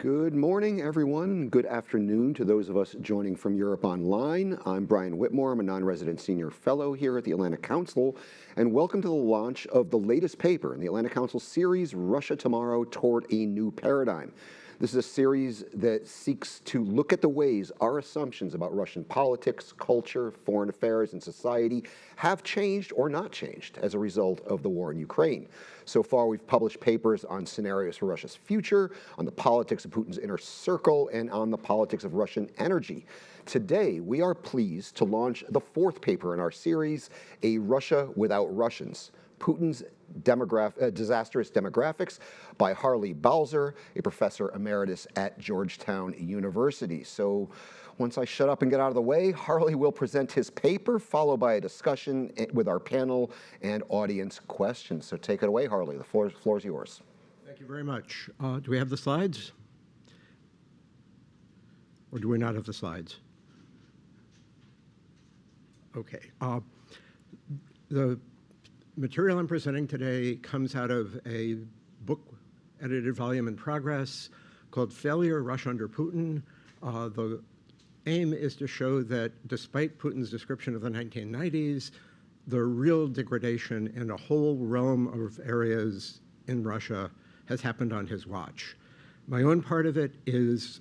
Good morning, everyone. Good afternoon to those of us joining from Europe online. I'm Brian Whitmore. I'm a non-resident senior fellow here at the Atlantic Council, and welcome to the launch of the latest paper in the Atlantic Council series, Russia Tomorrow Toward a New Paradigm. This is a series that seeks to look at the ways our assumptions about Russian politics, culture, foreign affairs, and society have changed or not changed as a result of the war in Ukraine. So far, we've published papers on scenarios for Russia's future, on the politics of Putin's inner circle, and on the politics of Russian energy. Today, we are pleased to launch the fourth paper in our series, A Russia Without Russians: Putin's Disastrous Demographics, by Harley Balzer, a professor emeritus at Georgetown University. So once I shut up and get out of the way, Harley will present his paper, followed by a discussion with our panel and audience questions. So take it away, Harley. The floor is yours. Thank you very much. Do we have the slides? Or do we not have the slides? Okay. The material I'm presenting today comes out of a book edited volume in progress called Failure: Russia Under Putin. The aim is to show that despite Putin's description of the 1990s, the real degradation in a whole realm of areas in Russia has happened on his watch. My own part of it is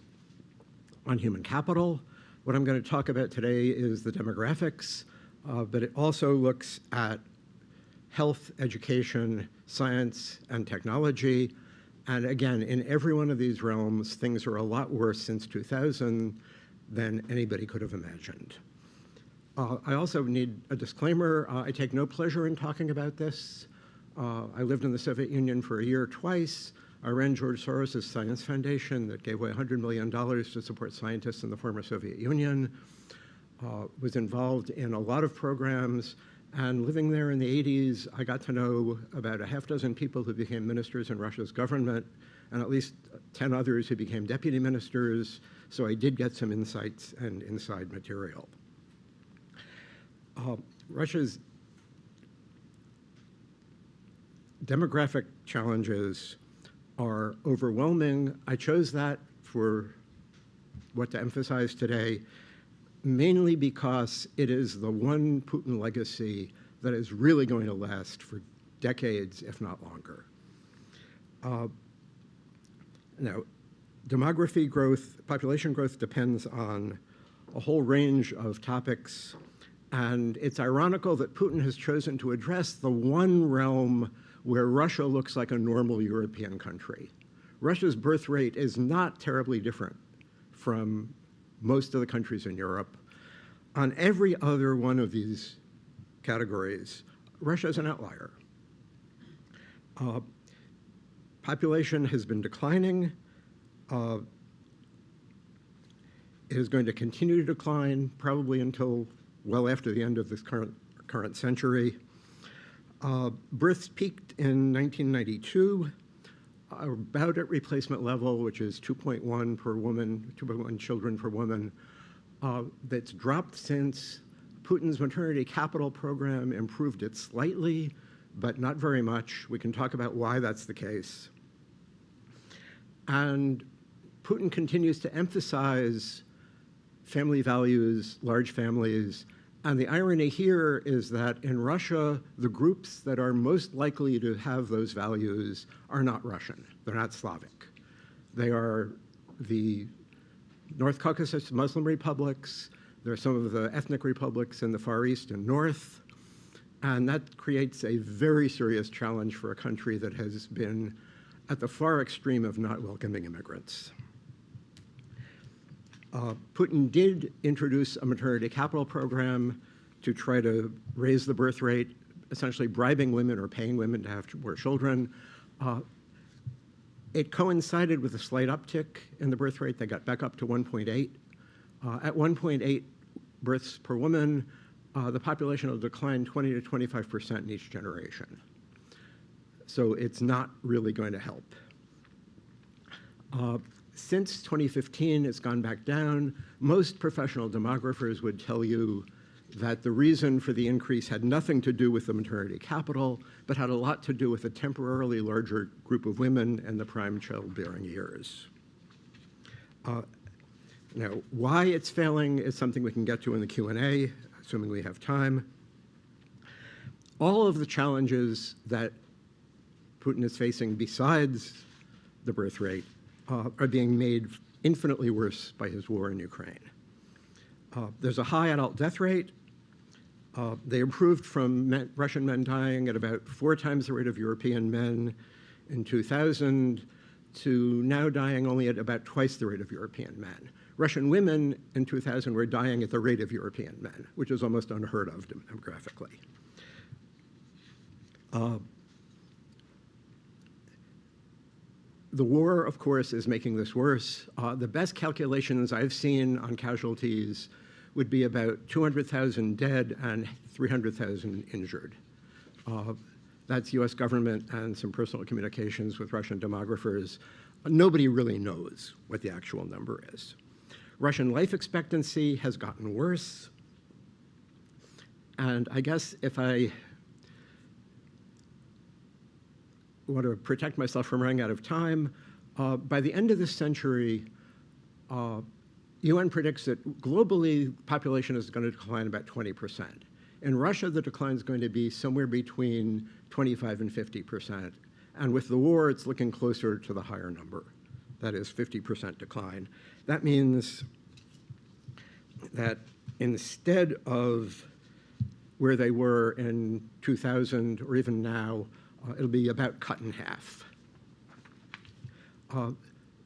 on human capital. What I'm going to talk about today is the demographics, but it also looks at health, education, science, and technology. And again, in every one of these realms, things are a lot worse since 2000 than anybody could have imagined. I also need a disclaimer. I take no pleasure in talking about this. I lived in the Soviet Union for a year twice. I ran George Soros' Science Foundation that gave away $100 million to support scientists in the former Soviet Union. Was involved in a lot of programs. And living there in the 80s, I got to know about a half dozen people who became ministers in Russia's government, and at least 10 others who became deputy ministers, so I did get some insights and inside material. Russia's demographic challenges are overwhelming. I chose that for what to emphasize today, mainly because it is the one Putin legacy that is really going to last for decades, if not longer. Now, demography growth, population growth depends on a whole range of topics, and it's ironical that Putin has chosen to address the one realm where Russia looks like a normal European country. Russia's birth rate is not terribly different from most of the countries in Europe. On every other one of these categories, Russia is an outlier. Population has been declining. It is going to continue to decline probably until well after the end of this current century. Births peaked in 1992, about at replacement level, which is 2.1 per woman, 2.1 children per woman. That's dropped since. Putin's maternity capital program improved it slightly, but not very much. We can talk about why that's the case. And Putin continues to emphasize family values, large families. And the irony here is that in Russia, the groups that are most likely to have those values are not Russian. They're not Slavic. They are the North Caucasus Muslim republics. There are some of the ethnic republics in the Far East and North. And that creates a very serious challenge for a country that has been at the far extreme of not welcoming immigrants. Putin did introduce a maternity capital program to try to raise the birth rate, essentially bribing women or paying women to have more children. It coincided with a slight uptick in the birth rate. They got back up to 1.8. At 1.8 births per woman, the population will decline 20 to 25% in each generation. So it's not really going to help. Since 2015, it's gone back down. Most professional demographers would tell you that the reason for the increase had nothing to do with the maternity capital, but had a lot to do with a temporarily larger group of women in the prime childbearing years. Now, why it's failing is something we can get to in the Q&A, assuming we have time. All of the challenges that Putin is facing besides the birth rate are being made infinitely worse by his war in Ukraine. There's a high adult death rate. They improved from Russian men dying at about 4 times the rate of European men in 2000 to now dying only at about twice the rate of European men. Russian women in 2000 were dying at the rate of European men, which is almost unheard of demographically. The war, of course, is making this worse. The best calculations I've seen on casualties would be about 200,000 dead and 300,000 injured. That's US government and some personal communications with Russian demographers. Nobody really knows what the actual number is. Russian life expectancy has gotten worse. And I guess if I want to protect myself from running out of time, by the end of this century, UN predicts that globally, population is going to decline about 20%. In Russia, the decline is going to be somewhere between 25 and 50%. And with the war, it's looking closer to the higher number. That is 50% decline. That means that instead of where they were in 2000 or even now, it'll be about cut in half.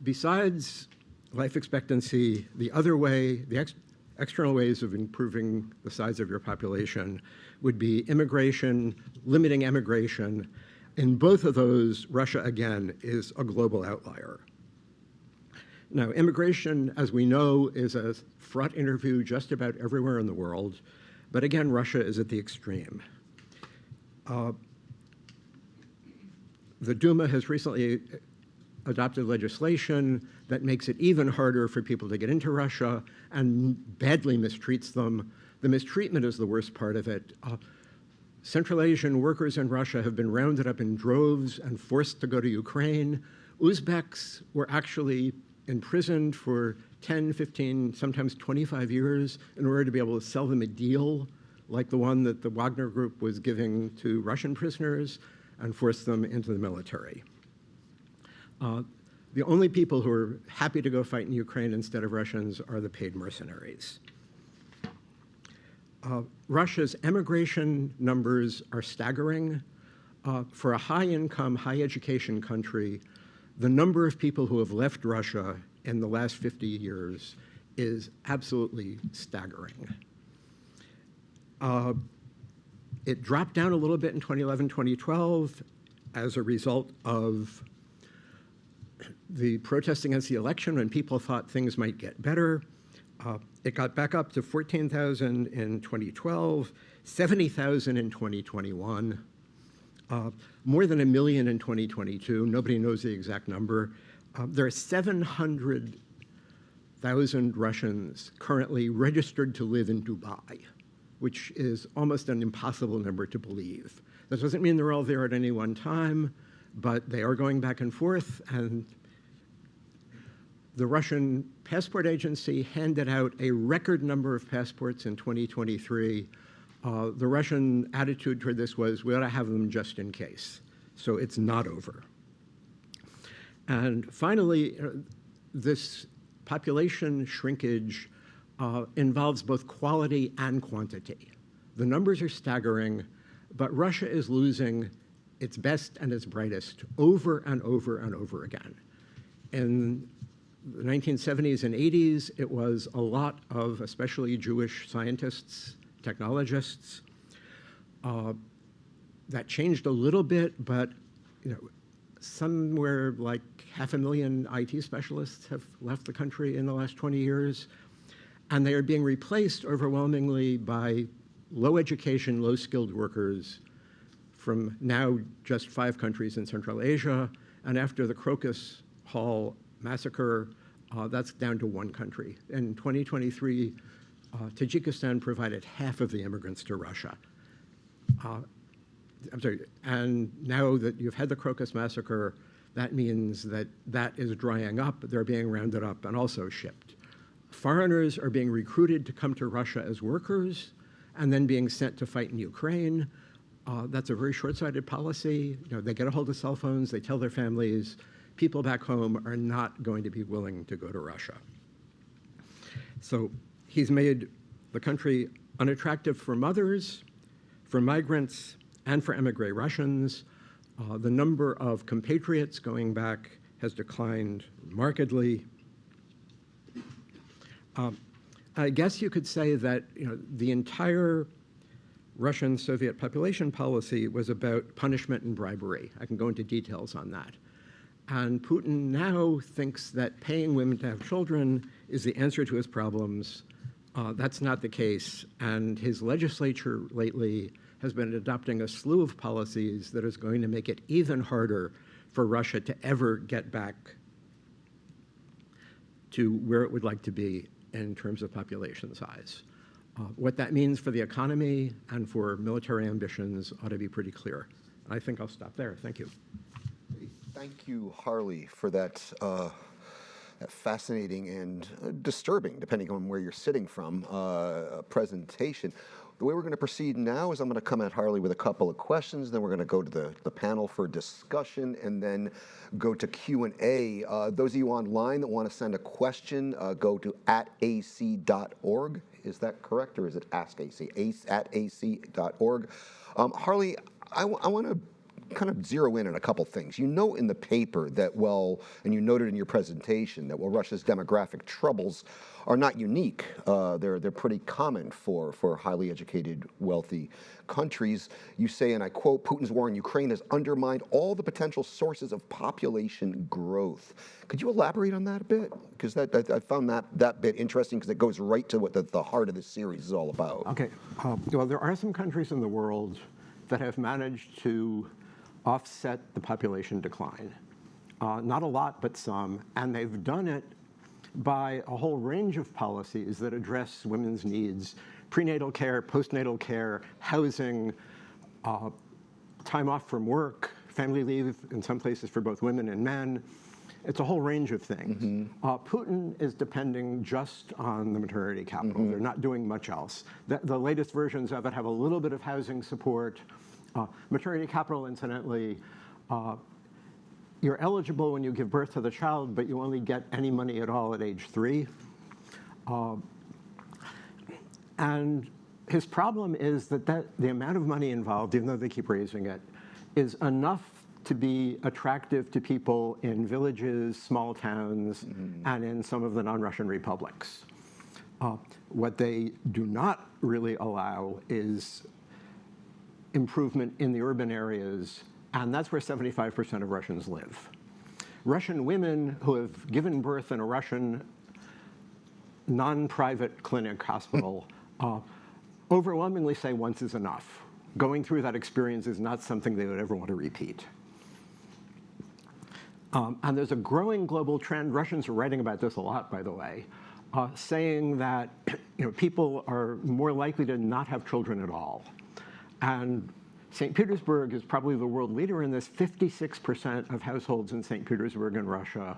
Besides life expectancy, the other way, the external ways of improving the size of your population would be immigration, limiting emigration. In both of those, Russia, again, is a global outlier. Now, immigration, as we know, is a fraught interview just about everywhere in the world. But again, Russia is at the extreme. The Duma has recently adopted legislation that makes it even harder for people to get into Russia and badly mistreats them. The mistreatment is the worst part of it. Central Asian workers in Russia have been rounded up in droves and forced to go to Ukraine. Uzbeks were actually imprisoned for 10, 15, sometimes 25 years in order to be able to sell them a deal like the one that the Wagner Group was giving to Russian prisoners and force them into the military. The only people who are happy to go fight in Ukraine instead of Russians are the paid mercenaries. Russia's emigration numbers are staggering. For a high-income, high-education country, the number of people who have left Russia in the last 50 years is absolutely staggering. It dropped down a little bit in 2011, 2012 as a result of the protest against the election when people thought things might get better. It got back up to 14,000 in 2012, 70,000 in 2021, more than 1 million in 2022. Nobody knows the exact number. There are 700,000 Russians currently registered to live in Dubai, which is almost an impossible number to believe. That doesn't mean they're all there at any one time, but they are going back and forth, and the Russian passport agency handed out a record number of passports in 2023. The Russian attitude toward this was, we ought to have them just in case. So it's not over. And finally, this population shrinkage involves both quality and quantity. The numbers are staggering, but Russia is losing its best and its brightest over and over and over again. In the 1970s and 80s, it was a lot of especially Jewish scientists, technologists. That changed a little bit, but somewhere like 500,000 IT specialists have left the country in the last 20 years, and they are being replaced overwhelmingly by low education, low skilled workers from now just 5 countries in Central Asia, and after the Crocus Hall massacre, that's down to 1 country. In 2023, Tajikistan provided half of the immigrants to Russia. I'm sorry, and now that you've had the Crocus massacre, that means that that is drying up. They're being rounded up and also shipped. Foreigners are being recruited to come to Russia as workers and then being sent to fight in Ukraine. That's a very short-sighted policy. They get a hold of cell phones, they tell their families, people back home are not going to be willing to go to Russia. So he's made the country unattractive for mothers, for migrants, and for emigre Russians. The number of compatriots going back has declined markedly. I guess you could say that the entire Russian Soviet population policy was about punishment and bribery. I can go into details on that. And Putin now thinks that paying women to have children is the answer to his problems. That's not the case. And his legislature lately has been adopting a slew of policies that is going to make it even harder for Russia to ever get back to where it would like to be in terms of population size. What that means for the economy and for military ambitions ought to be pretty clear. I think I'll stop there. Thank you. Thank you, Harley, for that fascinating and disturbing, depending on where you're sitting from, presentation. The way we're going to proceed now is I'm going to come at Harley with a couple of questions, then we're going to go to the panel for discussion, and then go to Q&A. Those of you online that want to send a question, go to @ac.org. Is that correct, or is it askac? @ac.org. Harley, I want to kind of zero in on a couple things. You note in the paper that, and you noted in your presentation, that Russia's demographic troubles are not unique. They're pretty common for highly educated, wealthy countries. You say, and I quote, Putin's war in Ukraine has undermined all the potential sources of population growth. Could you elaborate on that a bit? Because I found that bit interesting, because it goes right to what the heart of this series is all about. Okay. Well, there are some countries in the world that have managed to offset the population decline. Not a lot, but some. And they've done it by a whole range of policies that address women's needs: prenatal care, postnatal care, housing, time off from work, family leave in some places for both women and men. It's a whole range of things. Mm-hmm. Putin is depending just on the maternity capital. Mm-hmm. They're not doing much else. The latest versions of it have a little bit of housing support. Maternity capital, incidentally, you're eligible when you give birth to the child, but you only get any money at all at age 3. And his problem is that the amount of money involved, even though they keep raising it, is enough to be attractive to people in villages, small towns, mm-hmm. and in some of the non-Russian republics. What they do not really allow is improvement in the urban areas, and that's where 75% of Russians live. Russian women who have given birth in a Russian non-private clinic hospital overwhelmingly say once is enough. Going through that experience is not something they would ever want to repeat. And there's a growing global trend, Russians are writing about this a lot, by the way, saying that people are more likely to not have children at all. And St. Petersburg is probably the world leader in this. 56% of households in St. Petersburg in Russia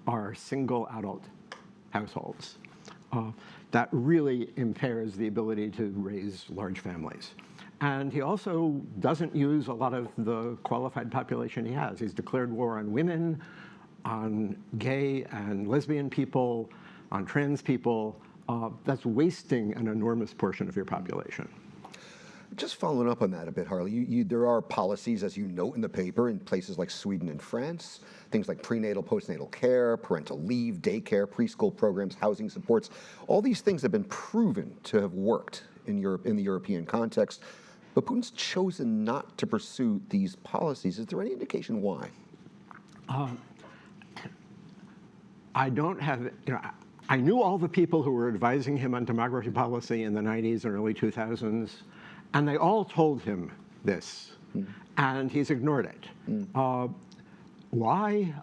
are single adult households. That really impairs the ability to raise large families. And he also doesn't use a lot of the qualified population he has. He's declared war on women, on gay and lesbian people, on trans people. That's wasting an enormous portion of your population. Just following up on that a bit, Harley, there are policies, as you note in the paper, in places like Sweden and France, things like prenatal, postnatal care, parental leave, daycare, preschool programs, housing supports. All these things have been proven to have worked in Europe, in the European context, but Putin's chosen not to pursue these policies. Is there any indication why? I don't have, I knew all the people who were advising him on demography policy in the 90s and early 2000s. And they all told him this, and he's ignored it. Why?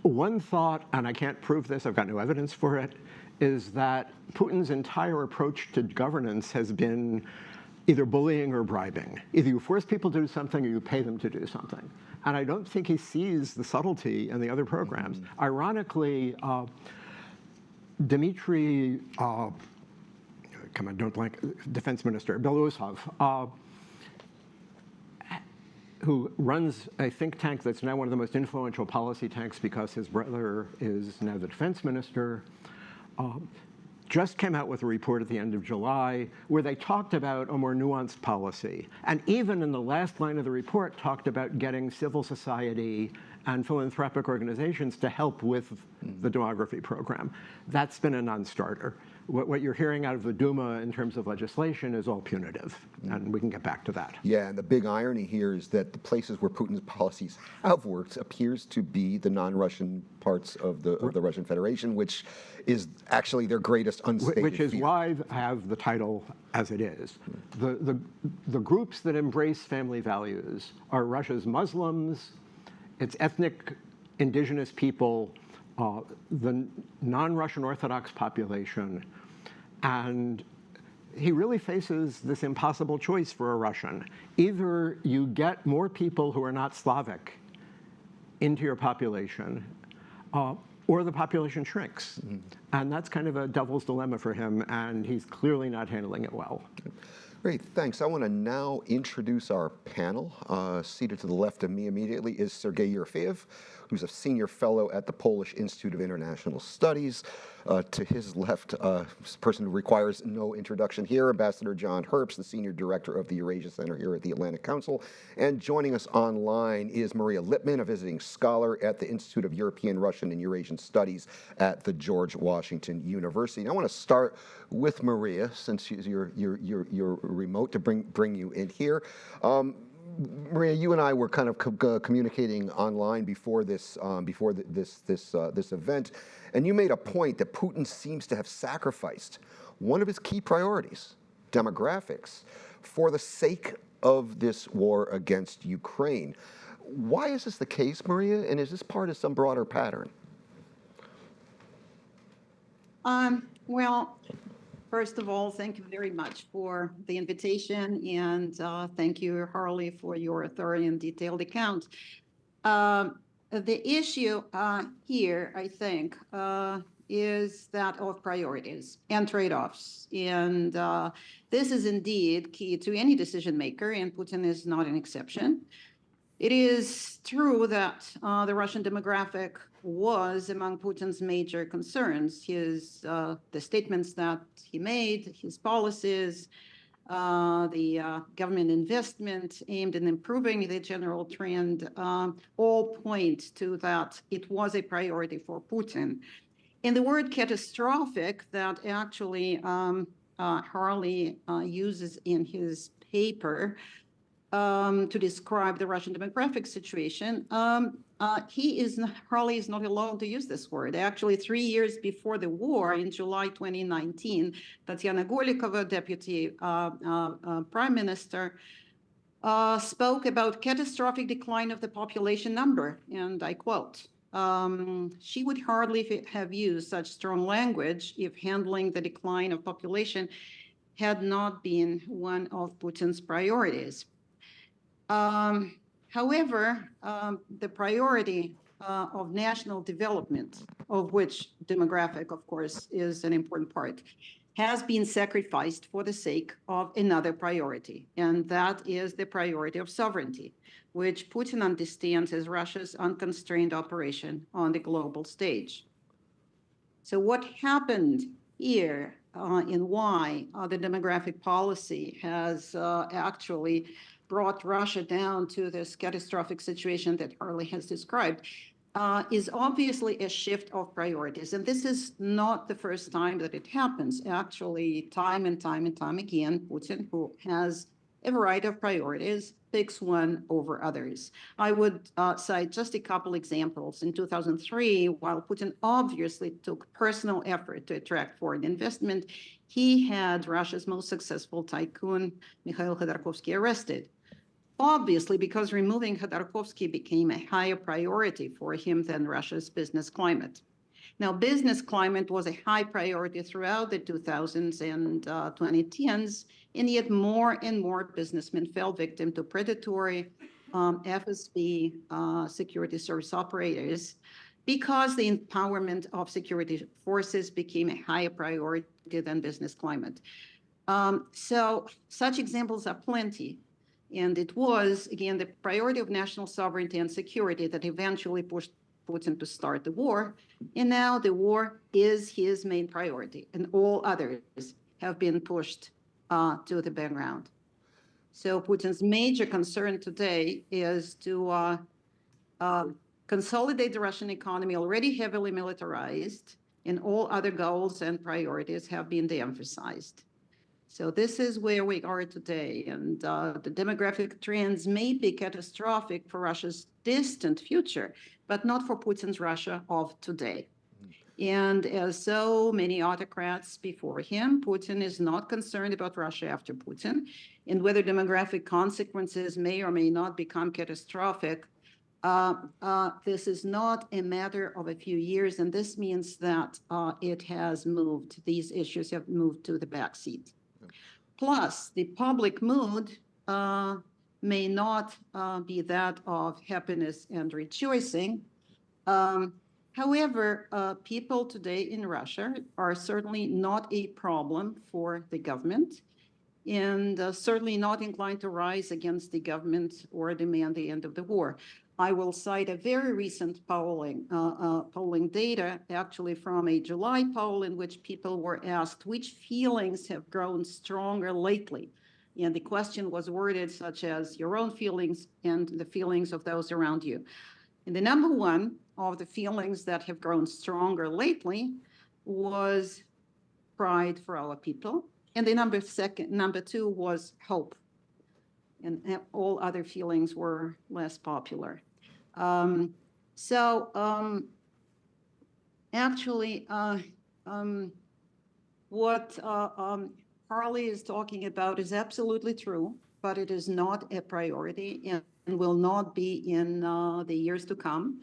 One thought, and I can't prove this, I've got no evidence for it, is that Putin's entire approach to governance has been either bullying or bribing. Either you force people to do something or you pay them to do something. And I don't think he sees the subtlety in the other programs. Ironically, Dmitry, come on, don't blank, Defense Minister, Belousov, who runs a think tank that's now one of the most influential policy tanks because his brother is now the defense minister, just came out with a report at the end of July where they talked about a more nuanced policy. And even in the last line of the report talked about getting civil society and philanthropic organizations to help with the demography program. That's been a non-starter. What you're hearing out of the Duma in terms of legislation is all punitive, and we can get back to that. Yeah, and the big irony here is that the places where Putin's policies have worked appears to be the non-Russian parts of the Russian Federation, which is actually their greatest unstated Which is fear. why I have the title as it is. The groups that embrace family values are Russia's Muslims, its ethnic indigenous people, the non-Russian Orthodox population, and he really faces this impossible choice for a Russian. Either you get more people who are not Slavic into your population, or the population shrinks. And that's kind of a devil's dilemma for him, and he's clearly not handling it well. Great, thanks. I want to now introduce our panel. Seated to the left of me immediately is Sergei Yerofeyev, who's a senior fellow at the Polish Institute of International Studies. To his left, a person who requires no introduction here, Ambassador John Herbst, the senior director of the Eurasia Center here at the Atlantic Council. And joining us online is Maria Lippman, a visiting scholar at the Institute of European, Russian, and Eurasian Studies at the George Washington University. And I want to start with Maria, since you're remote, to bring you in here. Maria, you and I were kind of communicating online before this this event, and you made a point that Putin seems to have sacrificed one of his key priorities, demographics, for the sake of this war against Ukraine. Why is this the case, Maria? And is this part of some broader pattern? Well, first of all, thank you very much for the invitation, and thank you, Harley, for your thorough and detailed account. The issue here, I think, is that of priorities and trade-offs. And this is indeed key to any decision maker, and Putin is not an exception. It is true that the Russian demographic was among Putin's major concerns. The statements that he made, his policies, the government investment aimed at improving the general trend, all point to that it was a priority for Putin. And the word catastrophic that actually Harley uses in his paper to describe the Russian demographic situation, Harley is not alone to use this word. Actually, 3 years before the war, in July 2019, Tatiana Golikova, deputy prime minister, spoke about catastrophic decline of the population number, and I quote, she would hardly have used such strong language if handling the decline of population had not been one of Putin's priorities. However, the priority of national development, of which demographic, of course, is an important part, has been sacrificed for the sake of another priority, and that is the priority of sovereignty, which Putin understands as Russia's unconstrained operation on the global stage. So what happened here and why the demographic policy has actually brought Russia down to this catastrophic situation that Harley has described is obviously a shift of priorities. And this is not the first time that it happens. Actually, time and time again, Putin, who has a variety of priorities, picks one over others. I would cite just a couple examples. In 2003, while Putin obviously took personal effort to attract foreign investment, he had Russia's most successful tycoon, Mikhail Khodorkovsky, arrested. Obviously, because removing Khodorkovsky became a higher priority for him than Russia's business climate. Now, business climate was a high priority throughout the 2000s and 2010s, and yet more and more businessmen fell victim to predatory FSB security service operators because the empowerment of security forces became a higher priority than business climate. So such examples are plenty. And it was, again, the priority of national sovereignty and security that eventually pushed Putin to start the war. And now the war is his main priority, and all others have been pushed to the background. So Putin's major concern today is to consolidate the Russian economy, already heavily militarized, and all other goals and priorities have been de-emphasized. So this is where we are today, and the demographic trends may be catastrophic for Russia's distant future, but not for Putin's Russia of today. And as so many autocrats before him, Putin is not concerned about Russia after Putin, and whether demographic consequences may or may not become catastrophic. This is not a matter of a few years, and this means that it has moved, these issues have moved to the backseat. Plus, the public mood may not be that of happiness and rejoicing. However, people today in Russia are certainly not a problem for the government, and certainly not inclined to rise against the government or demand the end of the war. I will cite a very recent polling data, actually from a July poll, in which people were asked which feelings have grown stronger lately. And the question was worded such as your own feelings and the feelings of those around you. And the number one of the feelings that have grown stronger lately was pride for our people. And the number two was hope. And all other feelings were less popular. Actually, what Harley is talking about is absolutely true, but it is not a priority and will not be in the years to come.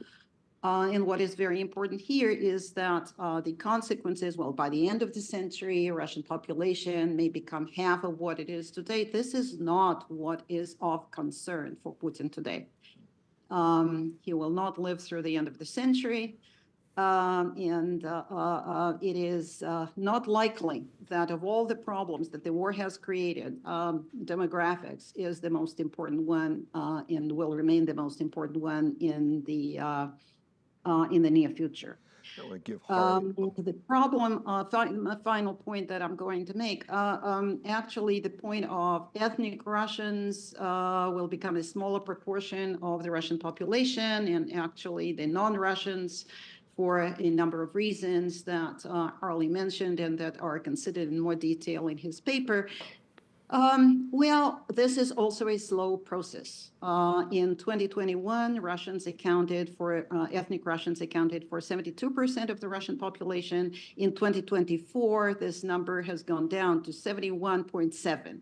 And what is very important here is that the consequences, well, by the end of the century, Russian population may become half of what it is today. This is not what is of concern for Putin today. He will not live through the end of the century. It is not likely that of all the problems that the war has created, demographics is the most important one and will remain the most important one in the near future. The problem, final point that I'm going to make, actually the point of ethnic Russians will become a smaller proportion of the Russian population, and actually the non-Russians, for a number of reasons that Harley mentioned and that are considered in more detail in his paper. Well, this is also a slow process. In 2021, Russians accounted for, ethnic Russians accounted for 72% of the Russian population. In 2024, this number has gone down to 71.7.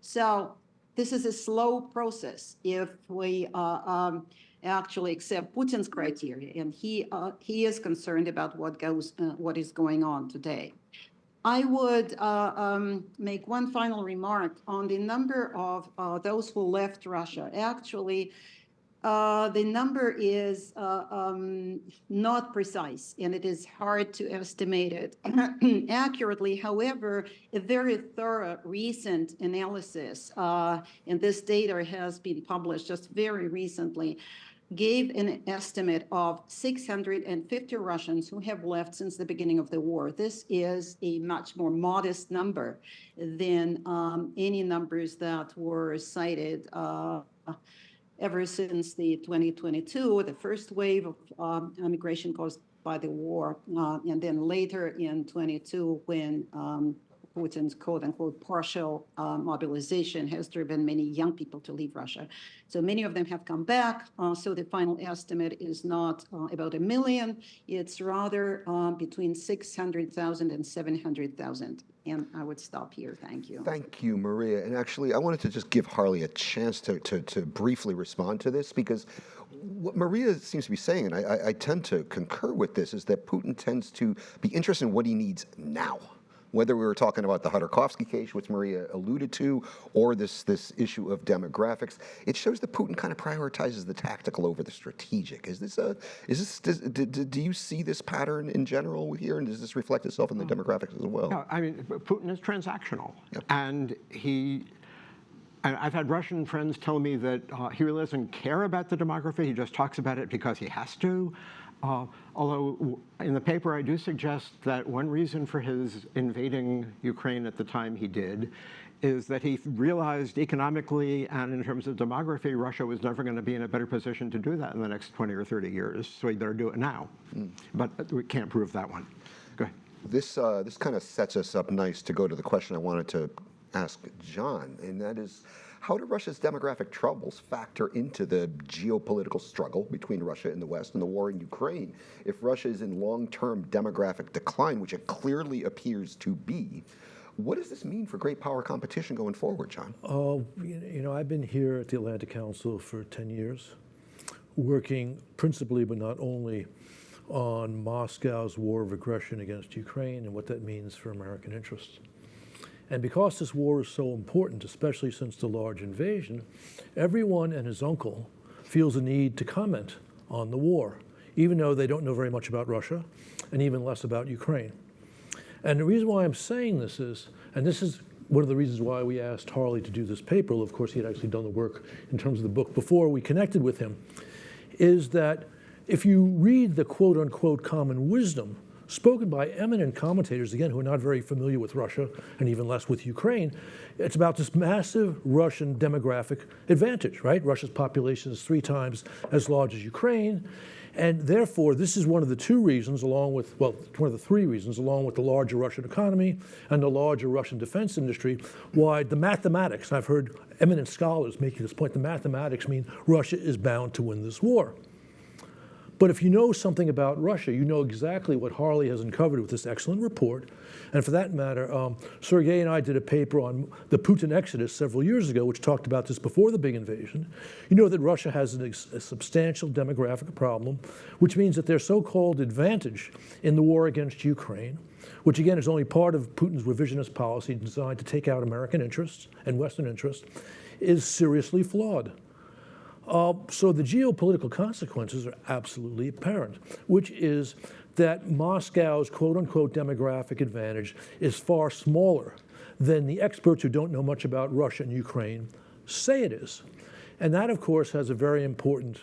So this is a slow process if we actually accept Putin's criteria, and he is concerned about what is going on today. I would make one final remark on the number of those who left Russia. Actually, the number is not precise, and it is hard to estimate it accurately. However, a very thorough recent analysis, and this data has been published just very recently, gave an estimate of 650 Russians who have left since the beginning of the war. This is a much more modest number than any numbers that were cited ever since the 2022, the first wave of immigration caused by the war, and then later in 22 when Putin's quote-unquote partial mobilization has driven many young people to leave Russia. So many of them have come back. So the final estimate is not about 1 million. It's rather between 600,000 and 700,000. And I would stop here. Thank you. Thank you, Maria. And actually, I wanted to just give Harley a chance to briefly respond to this, because what Maria seems to be saying, and I tend to concur with this, is that Putin tends to be interested in what he needs now. Whether we were talking about the Khodorkovsky case, which Maria alluded to, or this issue of demographics, it shows that Putin kind of prioritizes the tactical over the strategic. Do you see this pattern in general here, and does this reflect itself in the demographics as well? No, I mean, Putin is transactional, Yep. and I've had Russian friends tell me that he really doesn't care about the demography. He just talks about it because he has to. Although in the paper I do suggest that one reason for his invading Ukraine at the time he did is that he realized economically and in terms of demography, Russia was never going to be in a better position to do that in the next 20 or 30 years, so he better do it now. But we can't prove that one. Go ahead. This kind of sets us up nice to go to the question I wanted to ask John, and that is, how do Russia's demographic troubles factor into the geopolitical struggle between Russia and the West and the war in Ukraine? If Russia is in long-term demographic decline, which it clearly appears to be, what does this mean for great power competition going forward, John? You know, I've been here at the Atlantic Council for 10 years, working principally but not only on Moscow's war of aggression against Ukraine and what that means for American interests. And because this war is so important, especially since the large invasion, everyone and his uncle feels a need to comment on the war, even though they don't know very much about Russia and even less about Ukraine. And the reason why I'm saying this is, and this is one of the reasons why we asked Harley to do this paper, of course he had actually done the work in terms of the book before we connected with him, is that if you read the quote-unquote common wisdom spoken by eminent commentators, again, who are not very familiar with Russia and even less with Ukraine, it's about this massive Russian demographic advantage, right? Russia's population is 3 times as large as Ukraine. And therefore, this is one of the 2 reasons, along with, well, one of the 3 reasons, along with the larger Russian economy and the larger Russian defense industry, why the mathematics, and I've heard eminent scholars making this point, the mathematics mean Russia is bound to win this war. But if you know something about Russia, you know exactly what Harley has uncovered with this excellent report. And for that matter, Sergei and I did a paper on the Putin exodus several years ago, which talked about this before the big invasion. You know that Russia has a substantial demographic problem, which means that their so-called advantage in the war against Ukraine, which again is only part of Putin's revisionist policy designed to take out American interests and Western interests, is seriously flawed. So the geopolitical consequences are absolutely apparent, which is that Moscow's quote-unquote demographic advantage is far smaller than the experts who don't know much about Russia and Ukraine say it is. And that, of course, has a very important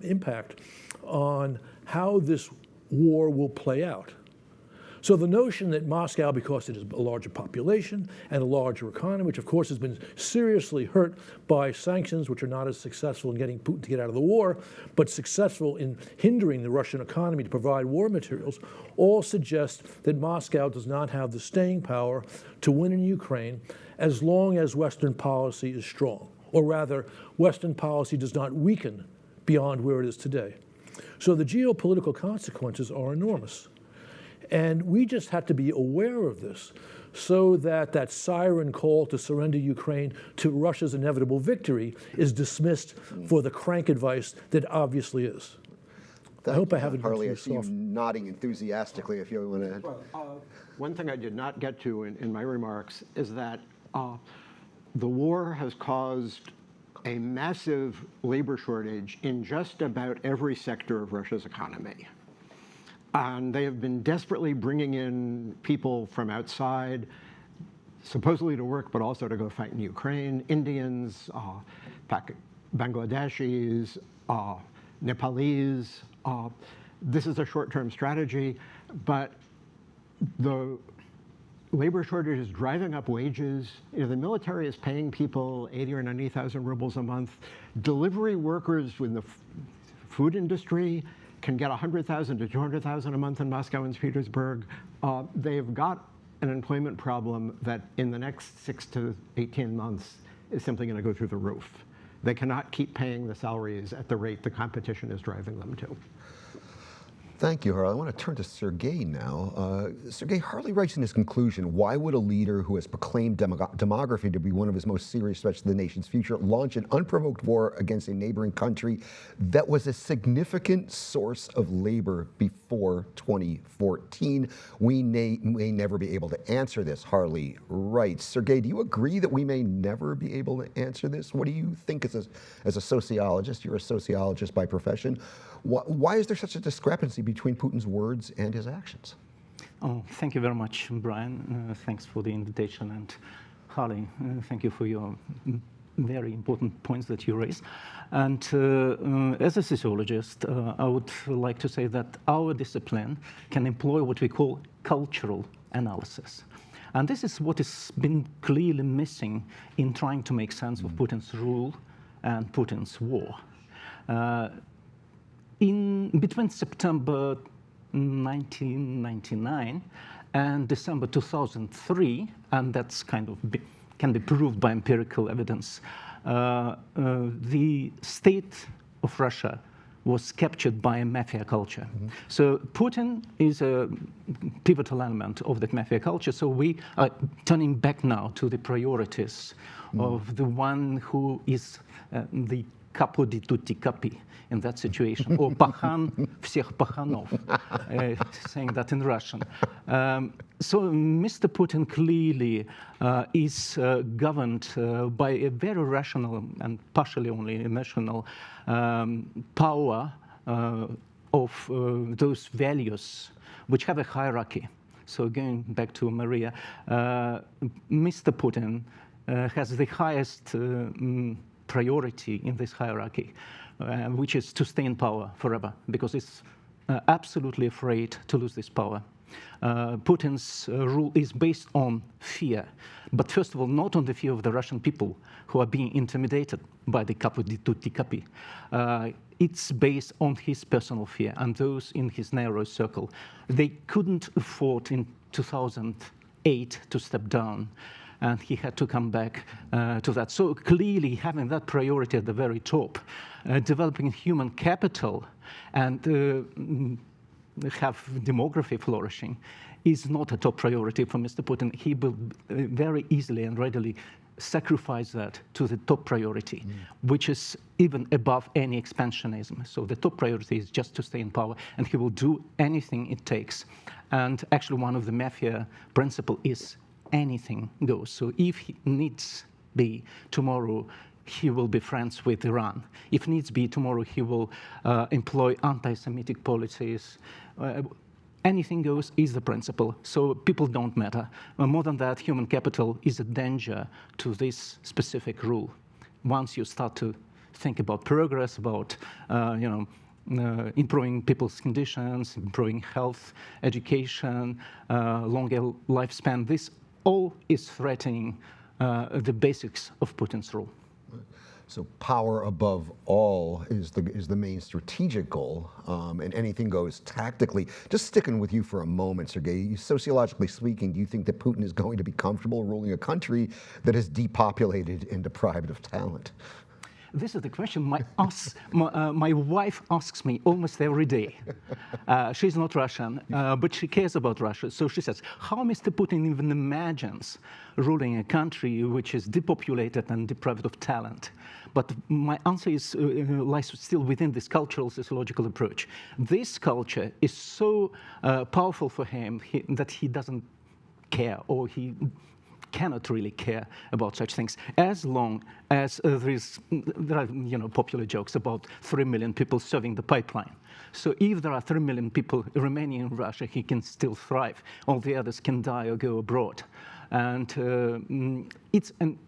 impact on how this war will play out. So the notion that Moscow, because it has a larger population and a larger economy, which of course has been seriously hurt by sanctions, which are not as successful in getting Putin to get out of the war, but successful in hindering the Russian economy to provide war materials, all suggest that Moscow does not have the staying power to win in Ukraine as long as Western policy is strong, or rather, Western policy does not weaken beyond where it is today. So the geopolitical consequences are enormous. And we just had to be aware of this so that that siren call to surrender Ukraine to Russia's inevitable victory is dismissed for the crank advice that obviously is. I hope I haven't Harley, I see you nodding enthusiastically if you want to add. Well, one thing I did not get to in my remarks is that the war has caused a massive labor shortage in just about every sector of Russia's economy. And they have been desperately bringing in people from outside, supposedly to work, but also to go fight in Ukraine, Indians, Bangladeshis, Nepalese. This is a short-term strategy, but the labor shortage is driving up wages. You know, the military is paying people 80 or 90,000 rubles a month. Delivery workers in the food industry can get 100,000 to 200,000 a month in Moscow and St. Petersburg. They've got an employment problem that in the next 6 to 18 months is simply going to go through the roof. They cannot keep paying the salaries at the rate the competition is driving them to. Thank you, Harley. I want to turn to Sergei now. Sergei, Harley writes in his conclusion, why would a leader who has proclaimed demography to be one of his most serious threats to the nation's future launch an unprovoked war against a neighboring country that was a significant source of labor before 2014? We may never be able to answer this, Harley writes. Sergei, do you agree that we may never be able to answer this? What do you think as a sociologist? You're a sociologist by profession. Why is there such a discrepancy between Putin's words and his actions? Oh, thank you very much, Brian. Thanks for the invitation. And Harley, thank you for your very important points that you raised. And as a sociologist, I would like to say that our discipline can employ what we call cultural analysis. And this is what has been clearly missing in trying to make sense of Putin's rule and Putin's war. Between September 1999 and December 2003, and that's kind of can be proved by empirical evidence, the state of Russia was captured by a mafia culture. Mm-hmm. So Putin is a pivotal element of that mafia culture. So we are turning back now to the priorities of the one who is the capo di tutti capi in that situation, or pachan всех паханов, saying that in Russian. So Mr. Putin clearly is governed by a very rational and partially only emotional power of those values which have a hierarchy. So going back to Maria, Mr. Putin has the highest priority in this hierarchy, which is to stay in power forever, because he's absolutely afraid to lose this power. Putin's rule is based on fear, but first of all, not on the fear of the Russian people who are being intimidated by the capo di tutti capi. It's based on his personal fear and those in his narrow circle. They couldn't afford in 2008 to step down, and he had to come back to that. So clearly having that priority at the very top, developing human capital and have demography flourishing is not a top priority for Mr. Putin. He will very easily and readily sacrifice that to the top priority, which is even above any expansionism. So the top priority is just to stay in power, and he will do anything it takes. And actually one of the mafia principle is anything goes. So if he needs be tomorrow, he will be friends with Iran. If needs be tomorrow, he will employ anti-Semitic policies. Anything goes is the principle, so people don't matter. More than that, human capital is a danger to this specific rule. Once you start to think about progress, about improving people's conditions, improving health, education, longer lifespan, this all is threatening the basics of Putin's rule. So power above all is the main strategic goal, and anything goes tactically. Just sticking with you for a moment, Sergei, sociologically speaking, do you think that Putin is going to be comfortable ruling a country that is depopulated and deprived of talent? This is the question my wife asks me almost every day. She's not Russian, but she cares about Russia. So she says, how Mr. Putin even imagines ruling a country which is depopulated and deprived of talent? But my answer lies still within this cultural sociological approach. This culture is so powerful for him that he doesn't care, or he cannot really care about such things, as long as there are popular jokes about 3 million people serving the pipeline. So if there are 3 million people remaining in Russia, he can still thrive. All the others can die or go abroad. And it's an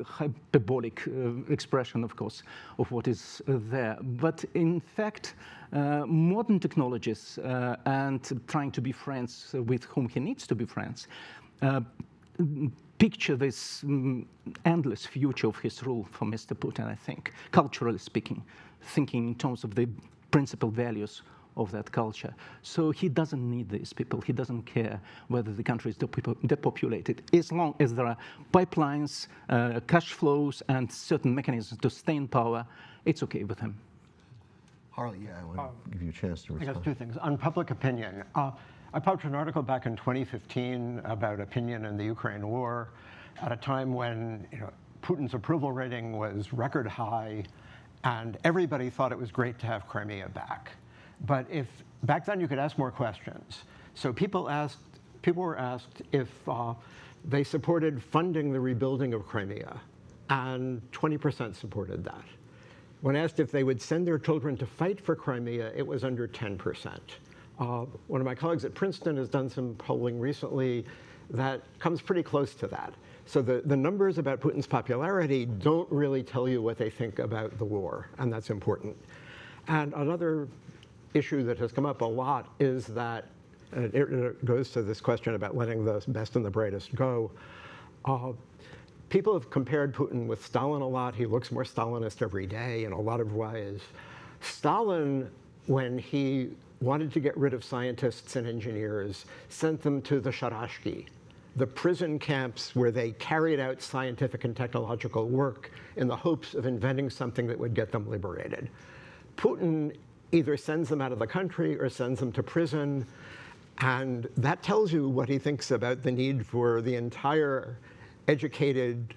hyperbolic expression, of course, of what is there. But in fact, modern technologies and trying to be friends with whom he needs to be friends, picture this endless future of his rule for Mr. Putin, I think, culturally speaking, thinking in terms of the principal values of that culture. So he doesn't need these people. He doesn't care whether the country is depopulated. As long as there are pipelines, cash flows, and certain mechanisms to stay in power, it's okay with him. Harley, yeah, I want to give you a chance to I respond. guess two things. On public opinion, I published an article back in 2015 about opinion in the Ukraine war at a time when Putin's approval rating was record high, and everybody thought it was great to have Crimea back. But back then you could ask more questions. So people were asked if they supported funding the rebuilding of Crimea, and 20% supported that. When asked if they would send their children to fight for Crimea, it was under 10%. One of my colleagues at Princeton has done some polling recently that comes pretty close to that. So the numbers about Putin's popularity don't really tell you what they think about the war, and that's important. And another issue that has come up a lot is that, and it goes to this question about letting the best and the brightest go. People have compared Putin with Stalin a lot. He looks more Stalinist every day in a lot of ways. Stalin, when he wanted to get rid of scientists and engineers, sent them to the Sharashki, the prison camps where they carried out scientific and technological work in the hopes of inventing something that would get them liberated. Putin either sends them out of the country or sends them to prison, and that tells you what he thinks about the need for the entire educated,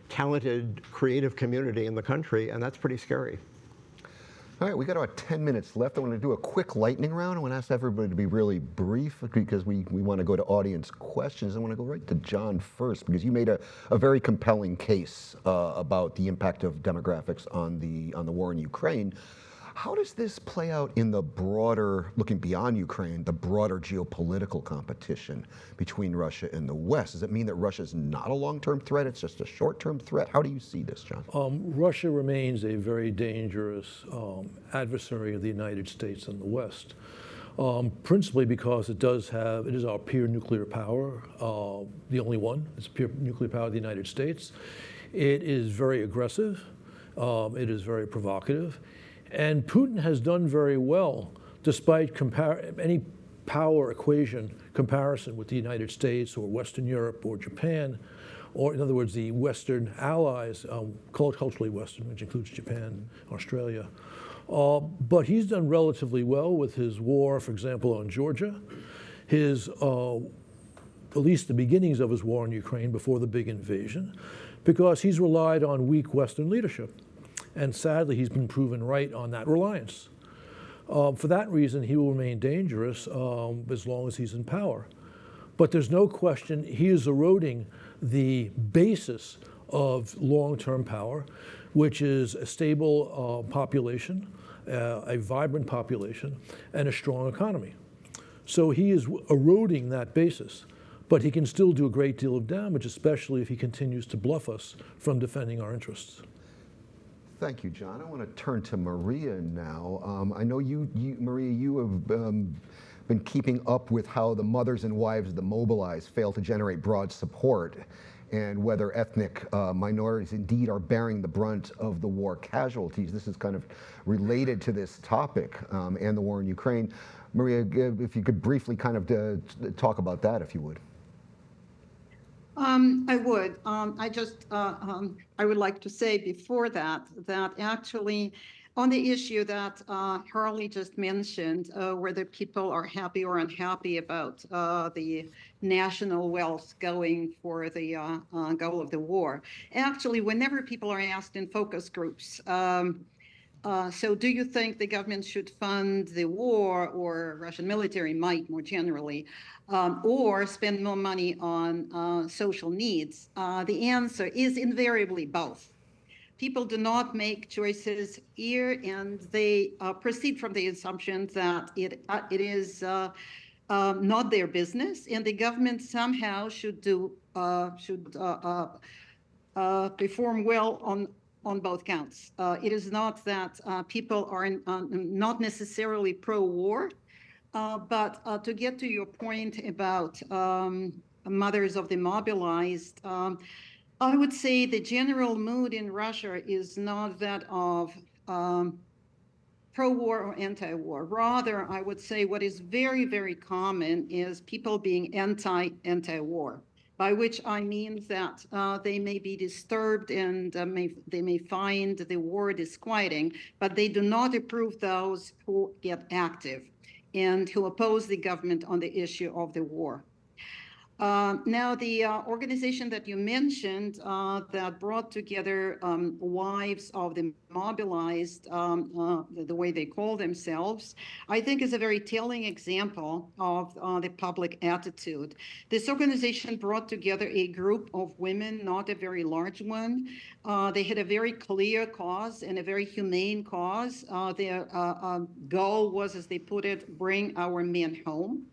talented, creative community in the country, and that's pretty scary. All right, we got about 10 minutes left. I want to do a quick lightning round. I want to ask everybody to be really brief because we want to go to audience questions. I want to go right to John first because you made a very compelling case about the impact of demographics on the war in Ukraine. How does this play out in the broader, looking beyond Ukraine, the broader geopolitical competition between Russia and the West? Does it mean that Russia is not a long-term threat, it's just a short-term threat? How do you see this, John? Russia remains a very dangerous adversary of the United States and the West, principally because it is our peer nuclear power, the only one. It's peer nuclear power of the United States. It is very aggressive. It is very provocative. And Putin has done very well, despite any power equation comparison with the United States or Western Europe or Japan, or in other words, the Western allies, culturally Western, which includes Japan, Australia. But he's done relatively well with his war, for example, on Georgia, at least the beginnings of his war in Ukraine before the big invasion, because he's relied on weak Western leadership. And sadly, he's been proven right on that reliance. For that reason, he will remain dangerous as long as he's in power. But there's no question he is eroding the basis of long-term power, which is a stable population, a vibrant population, and a strong economy. So he is eroding that basis. But he can still do a great deal of damage, especially if he continues to bluff us from defending our interests. Thank you, John. I want to turn to Maria now. I know Maria, you have been keeping up with how the mothers and wives of the mobilized fail to generate broad support and whether ethnic minorities indeed are bearing the brunt of the war casualties. This is kind of related to this topic and the war in Ukraine. Maria, if you could briefly kind of talk about that, if you would. I would. I would like to say before that actually on the issue that Harley just mentioned, whether people are happy or unhappy about the national wealth going for the goal of the war. Actually, whenever people are asked in focus groups, so do you think the government should fund the war or Russian military might more generally, or spend more money on social needs? The answer is invariably both. People do not make choices here, and they proceed from the assumption that it is not their business, and the government somehow should perform well on both counts. It is not that people are not necessarily pro-war, but to get to your point about mothers of the mobilized, I would say the general mood in Russia is not that of pro-war or anti-war. Rather, I would say what is very, very common is people being anti-war, by which I mean that they may be disturbed and they may find the war disquieting, but they do not approve those who get active and who oppose the government on the issue of the war. Now, the organization that you mentioned that brought together wives of the mobilized, the way they call themselves, I think is a very telling example of the public attitude. This organization brought together a group of women, not a very large one. They had a very clear cause and a very humane cause. Their goal was, as they put it, bring our men home.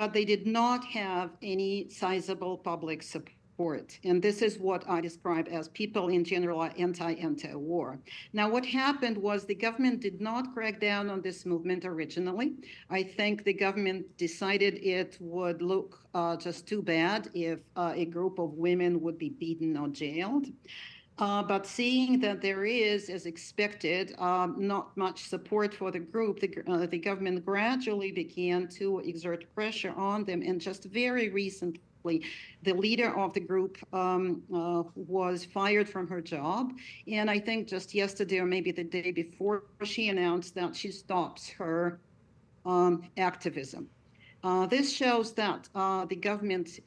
But they did not have any sizable public support. And this is what I describe as people in general are anti-war. Now, what happened was the government did not crack down on this movement originally. I think the government decided it would look just too bad if a group of women would be beaten or jailed. But seeing that there is, as expected, not much support for the group, the government gradually began to exert pressure on them. And just very recently, the leader of the group was fired from her job. And I think just yesterday or maybe the day before, she announced that she stops her activism. This shows that the government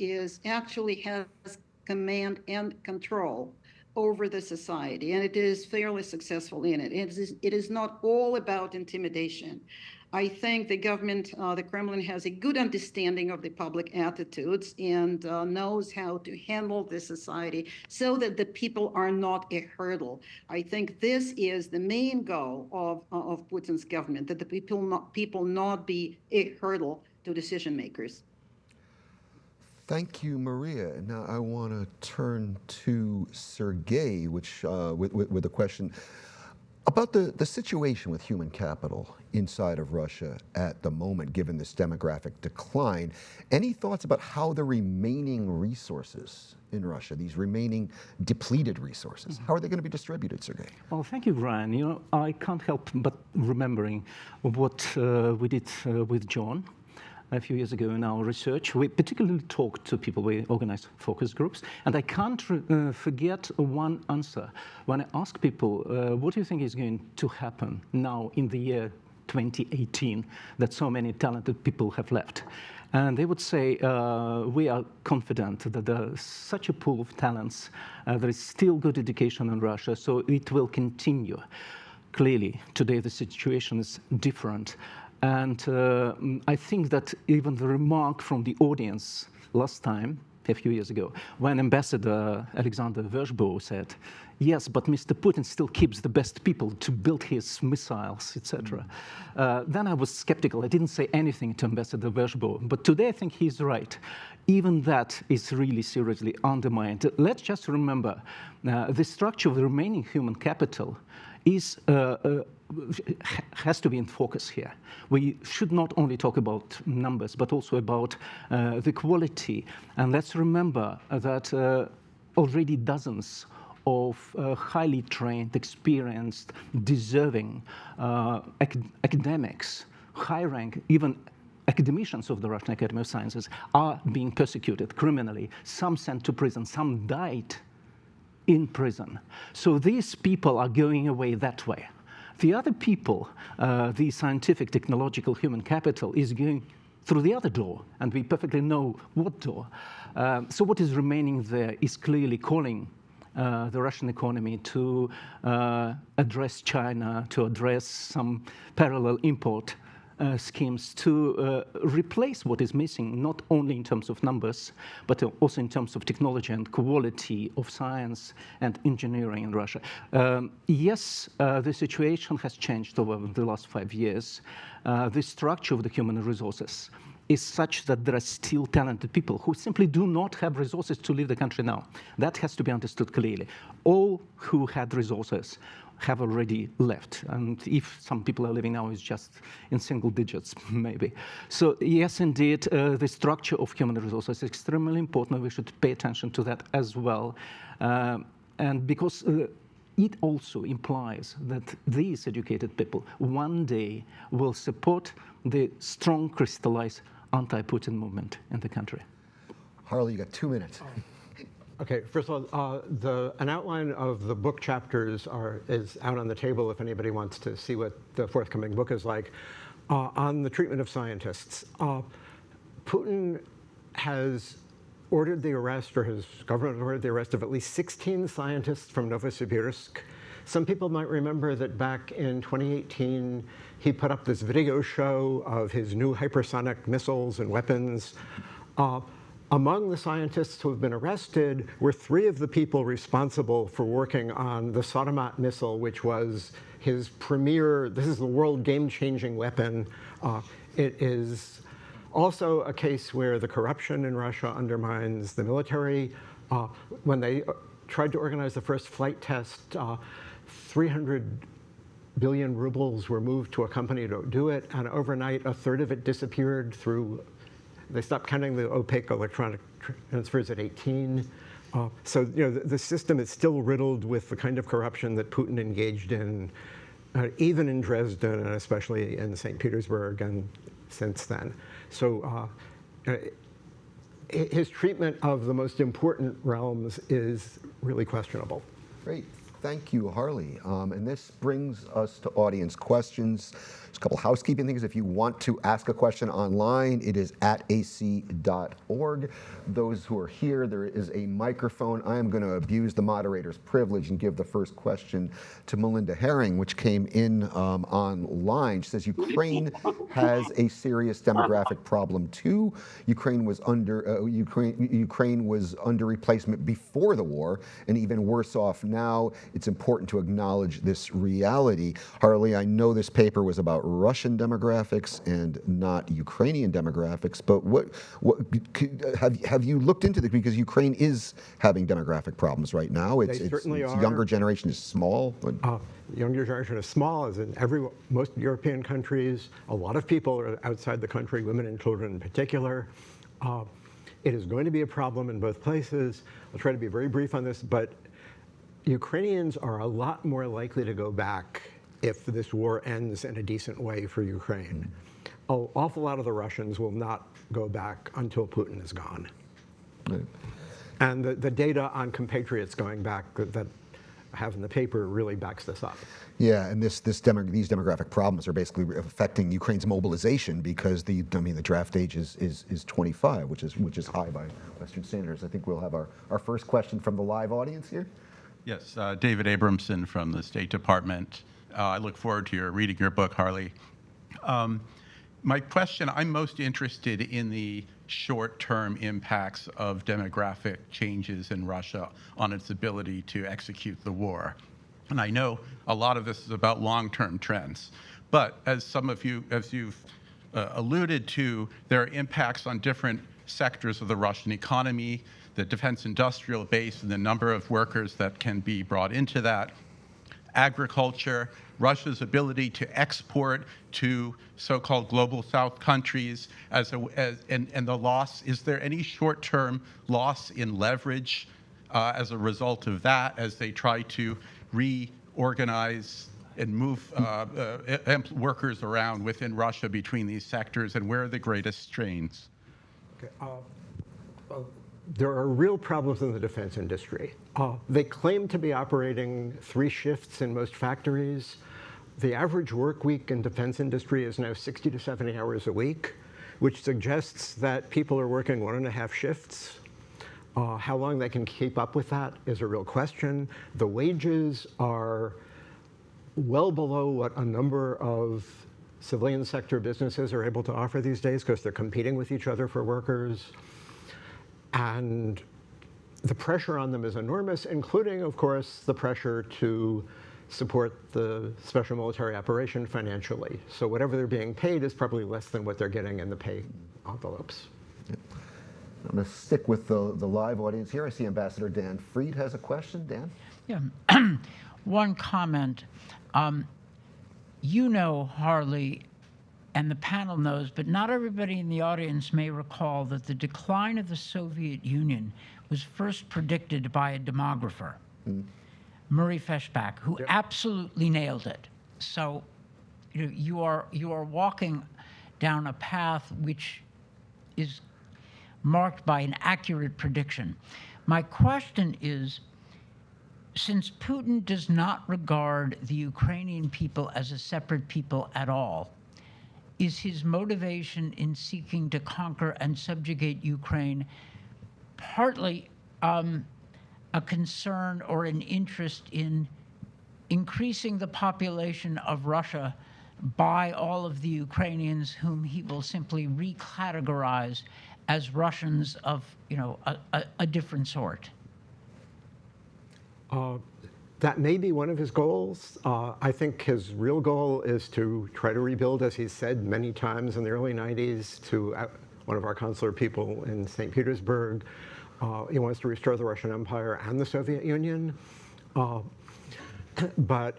actually has command and control over the society, and it is fairly successful in it. It is not all about intimidation. I think the government, the Kremlin, has a good understanding of the public attitudes and knows how to handle the society so that the people are not a hurdle. I think this is the main goal of Putin's government, that the people not be a hurdle to decision makers. Thank you, Maria. Now I want to turn to Sergei, which with a question about the situation with human capital inside of Russia at the moment, given this demographic decline. Any thoughts about how the remaining resources in Russia, these remaining depleted resources, how are they going to be distributed, Sergei? Well, thank you, Brian. You know, I can't help but remembering what we did with John a few years ago in our research. We particularly talked to people, we organized focus groups, and I can't forget one answer. When I asked people, what do you think is going to happen now in the year 2018 that so many talented people have left? And they would say, we are confident that there's such a pool of talents, there is still good education in Russia, so it will continue. Clearly, today the situation is different. And I think that even the remark from the audience last time, a few years ago, when Ambassador Alexander Verzhbo said, yes, but Mr. Putin still keeps the best people to build his missiles, etc. Then I was skeptical. I didn't say anything to Ambassador Verzhbo. But today I think he's right. Even that is really seriously undermined. Let's just remember, the structure of the remaining human capital is has to be in focus here. We should not only talk about numbers, but also about the quality. And let's remember that already dozens of highly trained, experienced, deserving academics, high rank, even academicians of the Russian Academy of Sciences are being persecuted criminally. Some sent to prison, some died in prison. So these people are going away that way. The other people, the scientific, technological, human capital, is going through the other door, and we perfectly know what door. So what is remaining there is clearly calling the Russian economy to address China, to address some parallel import schemes, to replace what is missing, not only in terms of numbers, but also in terms of technology and quality of science and engineering in Russia. Yes, the situation has changed over the last 5 years. The structure of the human resources is such that there are still talented people who simply do not have resources to leave the country now. That has to be understood clearly. All who had resources have already left. And if some people are living now, it's just in single digits, maybe. So yes, indeed, the structure of human resources is extremely important. We should pay attention to that as well. And because it also implies that these educated people one day will support the strong, crystallized anti-Putin movement in the country. Harley, you got 2 minutes. Okay, first of all, an outline of the book chapters is out on the table if anybody wants to see what the forthcoming book is like. On the treatment of scientists, Putin has ordered the arrest, or his government ordered the arrest of at least 16 scientists from Novosibirsk. Some people might remember that back in 2018, he put up this video show of his new hypersonic missiles and weapons. Among the scientists who have been arrested were 3 of the people responsible for working on the Sotomat missile, which was his premier, this is the world game-changing weapon. It is also a case where the corruption in Russia undermines the military. When they tried to organize the first flight test, 300 billion rubles were moved to a company to do it, and overnight a third of it disappeared through, they stopped counting the opaque electronic transfers at 18. So the system is still riddled with the kind of corruption that Putin engaged in, even in Dresden and especially in St. Petersburg and since then. So his treatment of the most important realms is really questionable. Great. Thank you, Harley. And this brings us to audience questions. There's a couple housekeeping things. If you want to ask a question online, it is at ac.org. Those who are here, there is a microphone. I am going to abuse the moderator's privilege and give the first question to Melinda Herring, which came in online. She says Ukraine has a serious demographic problem too. Ukraine was under replacement before the war, and even worse off now. It's important to acknowledge this reality. Harley, I know this paper was about Russian demographics and not Ukrainian demographics, but have you looked into this? Because Ukraine is having demographic problems right now. Its younger generation is small. The younger generation is small, as in most European countries. A lot of people are outside the country, women and children in particular. It is going to be a problem in both places. I'll try to be very brief on this, but Ukrainians are a lot more likely to go back if this war ends in a decent way for Ukraine. An awful lot of the Russians will not go back until Putin is gone. Right. And the data on compatriots going back that I have in the paper really backs this up. Yeah, and these demographic problems are basically affecting Ukraine's mobilization because the draft age is 25, which is high by Western standards. I think we'll have our first question from the live audience here. Yes, David Abramson from the State Department. I look forward to reading your book, Harley. My question, I'm most interested in the short-term impacts of demographic changes in Russia on its ability to execute the war. And I know a lot of this is about long-term trends. But as you've alluded to, there are impacts on different sectors of the Russian economy, the defense industrial base and the number of workers that can be brought into that, agriculture, Russia's ability to export to so-called global south countries, and the loss. Is there any short-term loss in leverage as a result of that as they try to reorganize and move workers around within Russia between these sectors, and where are the greatest strains? Okay. There are real problems in the defense industry. They claim to be operating 3 shifts in most factories. The average work week in defense industry is now 60 to 70 hours a week, which suggests that people are working 1.5 shifts. How long they can keep up with that is a real question. The wages are well below what a number of civilian sector businesses are able to offer these days because they're competing with each other for workers. And the pressure on them is enormous, including, of course, the pressure to support the special military operation financially. So whatever they're being paid is probably less than what they're getting in the pay envelopes. Yeah. I'm going to stick with the live audience here. I see Ambassador Dan Fried has a question. Dan? Yeah. One comment. You know, Harley, and the panel knows, but not everybody in the audience may recall that the decline of the Soviet Union was first predicted by a demographer. Murray Feshbach, who absolutely nailed it. So you are walking down a path which is marked by an accurate prediction. My question is, since Putin does not regard the Ukrainian people as a separate people at all, is his motivation in seeking to conquer and subjugate Ukraine partly a concern or an interest in increasing the population of Russia by all of the Ukrainians whom he will simply recategorize as Russians of, a different sort? That may be one of his goals. I think his real goal is to try to rebuild, as he's said many times in the early 90s to one of our consular people in St. Petersburg. He wants to restore the Russian Empire and the Soviet Union. But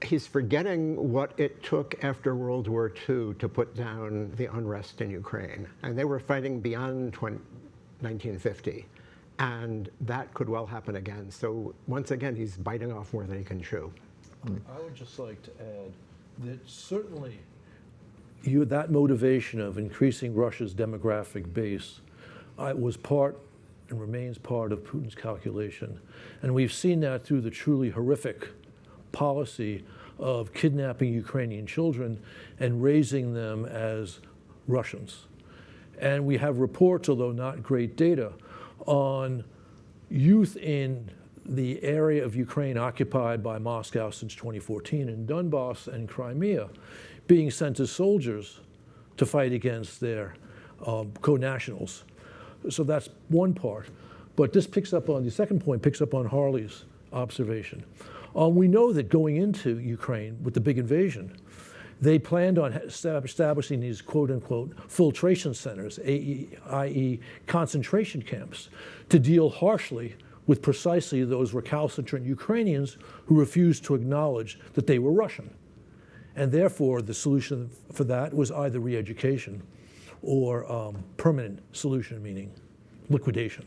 he's forgetting what it took after World War II to put down the unrest in Ukraine. And they were fighting beyond 1950. And that could well happen again. So once again, he's biting off more than he can chew. I would just like to add that certainly that motivation of increasing Russia's demographic base was part and remains part of Putin's calculation. And we've seen that through the truly horrific policy of kidnapping Ukrainian children and raising them as Russians. And we have reports, although not great data, on youth in the area of Ukraine occupied by Moscow since 2014 in Donbass and Crimea being sent as soldiers to fight against their co-nationals. So that's one part. But this picks up on, the second point picks up on Harley's observation. We know that going into Ukraine with the big invasion, they planned on establishing these quote-unquote filtration centers, i.e. concentration camps, to deal harshly with precisely those recalcitrant Ukrainians who refused to acknowledge that they were Russian. And therefore, the solution for that was either re-education or permanent solution, meaning liquidation.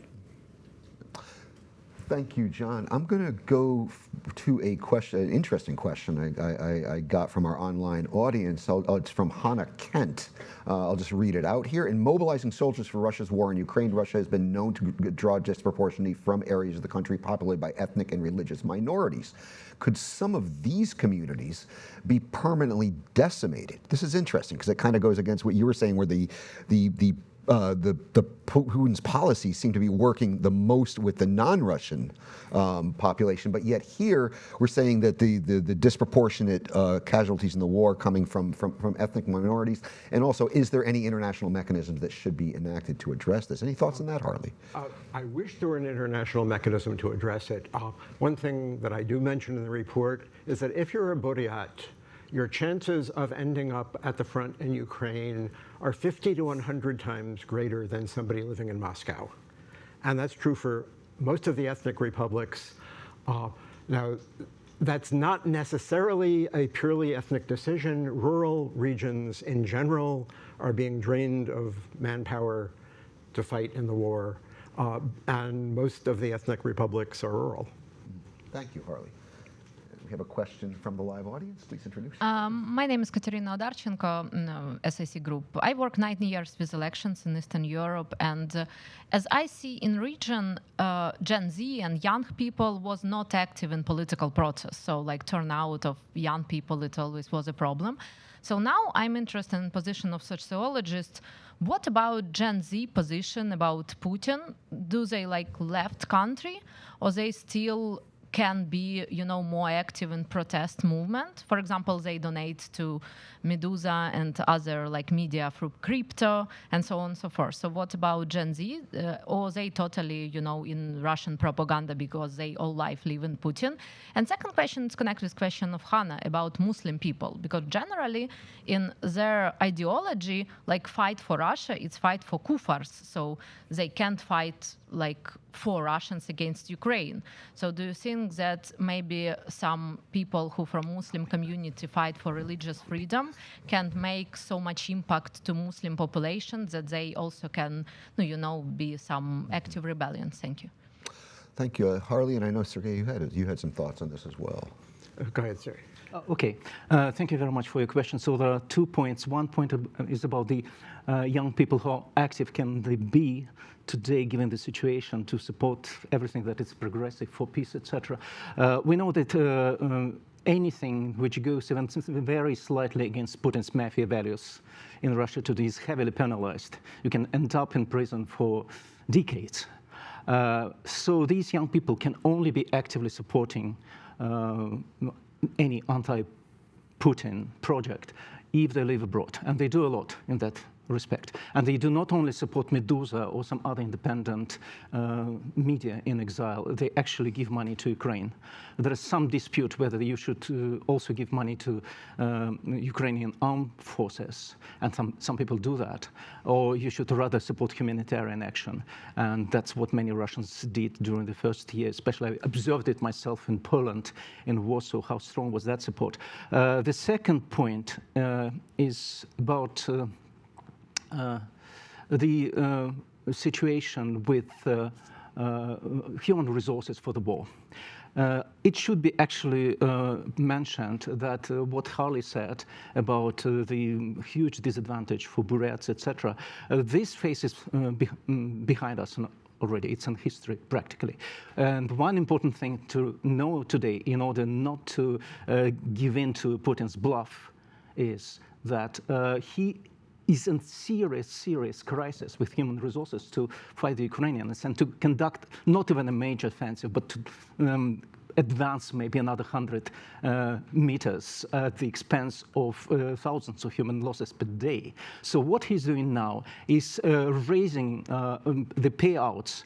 Thank you, John. I'm going to go to a question, an interesting question I got from our online audience. It's from Hannah Kent. I'll just read it out here. In mobilizing soldiers for Russia's war in Ukraine, Russia has been known to draw disproportionately from areas of the country populated by ethnic and religious minorities. Could some of these communities be permanently decimated? This is interesting because it kind of goes against what you were saying, where the Putin's policies seem to be working the most with the non-Russian population, but yet here we're saying that the disproportionate casualties in the war coming from ethnic minorities, and also, is there any international mechanisms that should be enacted to address this? Any thoughts on that, Harley? I wish there were an international mechanism to address it. One thing that I do mention in the report is that if you're a Buryat, your chances of ending up at the front in Ukraine are 50 to 100 times greater than somebody living in Moscow. And that's true for most of the ethnic republics. Now, that's not necessarily a purely ethnic decision. Rural regions in general are being drained of manpower to fight in the war. And most of the ethnic republics are rural. Thank you, Harley. We have a question from the live audience. Please introduce. My name is Katerina Odarchenko, SIC Group. I work 9 years with elections in Eastern Europe, and as I see in region, Gen Z and young people was not active in political process. So like turnout of young people, it always was a problem. So now I'm interested in position of sociologist. What about Gen Z position about Putin? Do they like left country, or they still can be, more active in protest movement? For example, they donate to Medusa and other like media through crypto and so on and so forth. So what about Gen Z? Or they totally, in Russian propaganda because they all life live in Putin? And second question is connected with question of Hannah about Muslim people, because generally in their ideology, like fight for Russia, it's fight for kufars. So they can't fight like for Russians against Ukraine. So do you think that maybe some people who from Muslim community fight for religious freedom can make so much impact to Muslim population that they also can, be some active rebellion? Thank you. Thank you, Harley, and I know, Sergey, you had some thoughts on this as well. Go ahead, sir. Okay, thank you very much for your question. So there are 2 points. One point is about the young people, how active can they be today, given the situation, to support everything that is progressive for peace, etc. We know that anything which goes even very slightly against Putin's mafia values in Russia today is heavily penalized. You can end up in prison for decades. So these young people can only be actively supporting any anti-Putin project if they live abroad, and they do a lot in that respect. And they do not only support Meduza or some other independent media in exile, they actually give money to Ukraine. There is some dispute whether you should also give money to Ukrainian armed forces, and some people do that, or you should rather support humanitarian action. And that's what many Russians did during the first year, especially I observed it myself in Poland, in Warsaw, how strong was that support. The second point is about the situation with human resources for the war. It should be actually mentioned that what Harley said about the huge disadvantage for Burats, etc., this phase is behind us already. It's in history, practically. And one important thing to know today, in order not to give in to Putin's bluff, is that he is in serious crisis with human resources to fight the Ukrainians and to conduct not even a major offensive, but to advance maybe another 100 meters at the expense of thousands of human losses per day. So what he's doing now is raising the payouts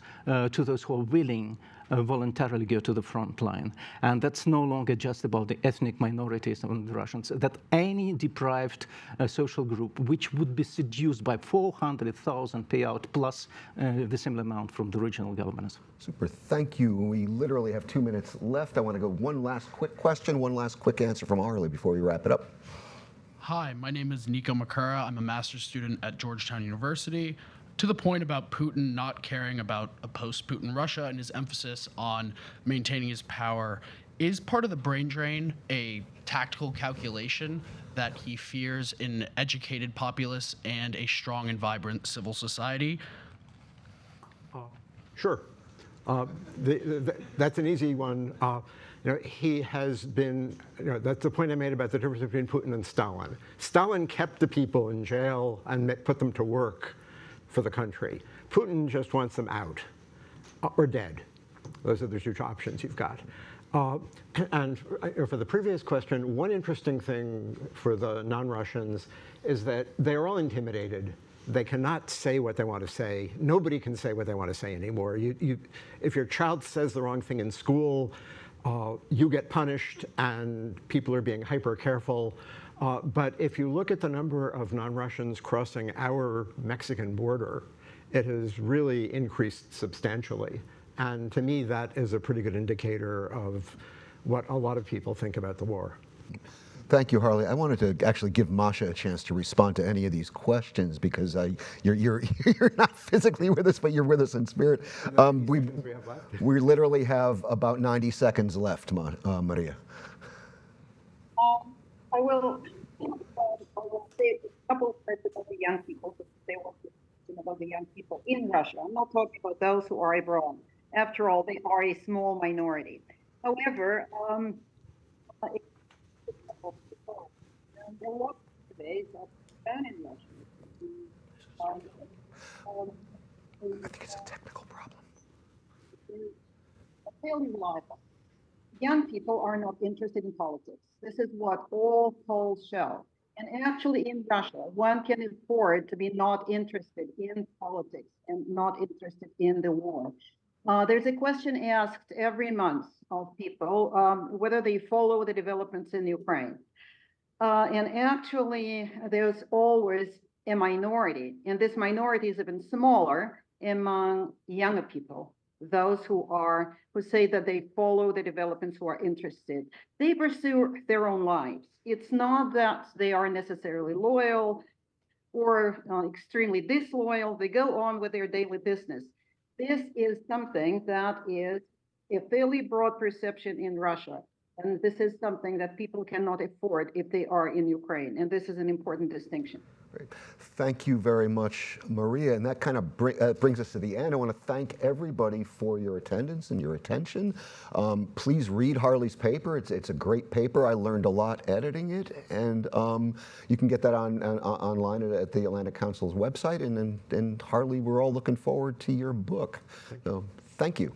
to those who are willing voluntarily go to the front line. And that's no longer just about the ethnic minorities among the Russians, that any deprived social group which would be seduced by 400,000 payout plus the similar amount from the regional governments. Super, thank you. We literally have 2 minutes left. I want to go one last quick question, one last quick answer from Harley before we wrap it up. Hi, my name is Nico Makura. I'm a master's student at Georgetown University. To the point about Putin not caring about a post-Putin Russia and his emphasis on maintaining his power, is part of the brain drain a tactical calculation that he fears an educated populace and a strong and vibrant civil society? Sure. That's an easy one. He has been, that's the point I made about the difference between Putin and Stalin. Stalin kept the people in jail and put them to work for the country. Putin just wants them out or dead. Those are the two options you've got. And for the previous question, one interesting thing for the non-Russians is that they're all intimidated. They cannot say what they want to say. Nobody can say what they want to say anymore. If your child says the wrong thing in school, you get punished, and people are being hyper careful. But if you look at the number of non-Russians crossing our Mexican border, it has really increased substantially. And to me, that is a pretty good indicator of what a lot of people think about the war. Thank you, Harley. I wanted to actually give Masha a chance to respond to any of these questions because you're not physically with us, but you're with us in spirit. We literally have about 90 seconds left, Maria. I will say a couple of words about the young people, because they want to talk about the young people in Russia. I'm not talking about those who are abroad. After all, they are a small minority. However, there are lots of ways that ban in Russia. I think it's a technical problem. A fairly reliable. Young people are not interested in politics. This is what all polls show. And actually in Russia, one can afford to be not interested in politics and not interested in the war. There's a question asked every month of people whether they follow the developments in Ukraine. And actually, there's always a minority, and this minority is even smaller among younger people. Those who say that they follow the developments, who are interested. They pursue their own lives. It's not that they are necessarily loyal or extremely disloyal. They go on with their daily business. This is something that is a fairly broad perception in Russia. And this is something that people cannot afford if they are in Ukraine. And this is an important distinction. Great. Thank you very much, Maria. And that kind of brings us to the end. I want to thank everybody for your attendance and your attention. Please read Harley's paper. It's a great paper. I learned a lot editing it. And you can get that online at the Atlantic Council's website. And Harley, we're all looking forward to your book. So thank you.